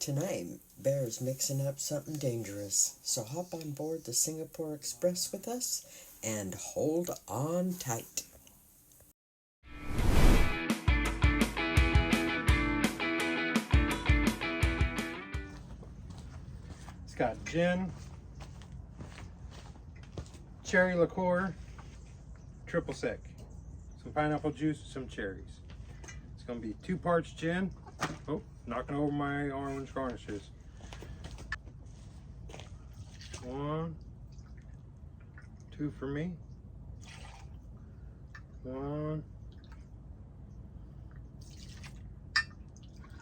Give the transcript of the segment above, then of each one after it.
Tonight, Bear's mixing up something dangerous, so hop on board the Singapore Express with us and hold on tight. It's got gin, cherry liqueur, triple sec, some pineapple juice, some cherries. It's going to be 2 parts gin. Oh, knocking over my orange garnishes. 1, 2 for me. 1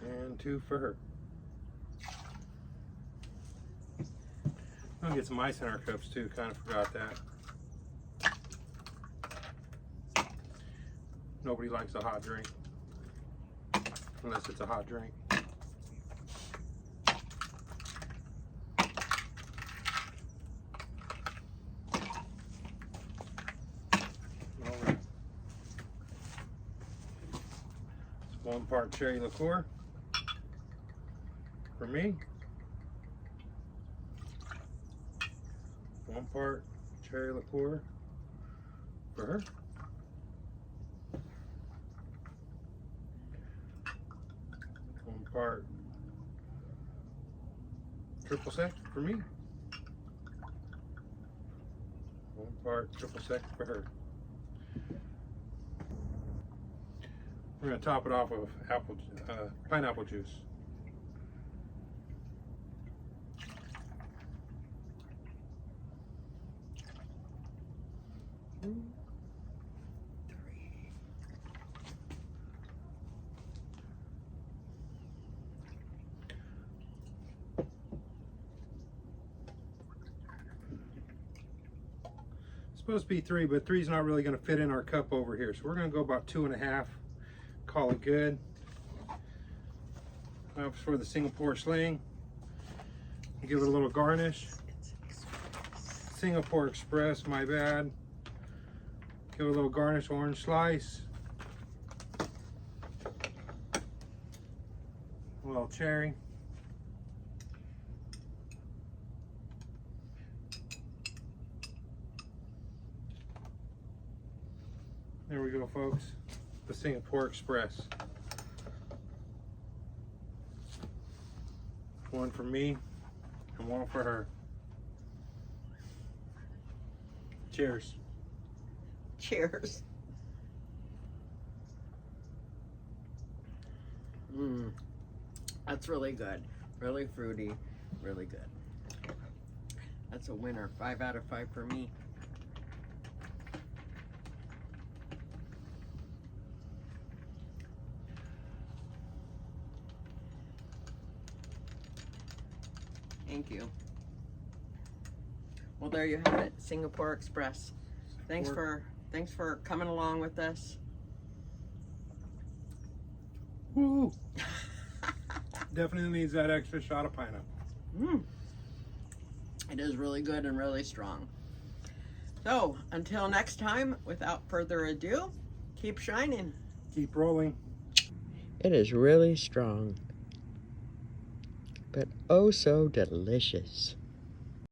and 2 for her. I'm gonna get some ice in our cups too, kind of forgot that. Nobody likes a hot drink, unless it's a hot drink. All right. It's 1 part cherry liqueur for me. 1 part cherry liqueur for her. 1 part triple sec for me. 1 part triple sec for her. We're going to top it off with pineapple juice. Supposed to be 3, but 3's not really going to fit in our cup over here, so we're going to go about 2.5. Call it good. For the Singapore sling, give it a little garnish. Singapore Express, my bad. Give it a little garnish, orange slice, a little cherry. There we go, folks. The Singapore Express. 1 for me and 1 for her. Cheers. Cheers. That's really good. Really fruity. Really good. That's a winner. 5 out of 5 for me. Thank you. Well, there you have it, Singapore Express. Thanks for coming along with us. Woo! Definitely needs that extra shot of pineapple. It is really good and really strong. So, until next time, without further ado, keep shining. Keep rolling. It is really strong, but oh so delicious.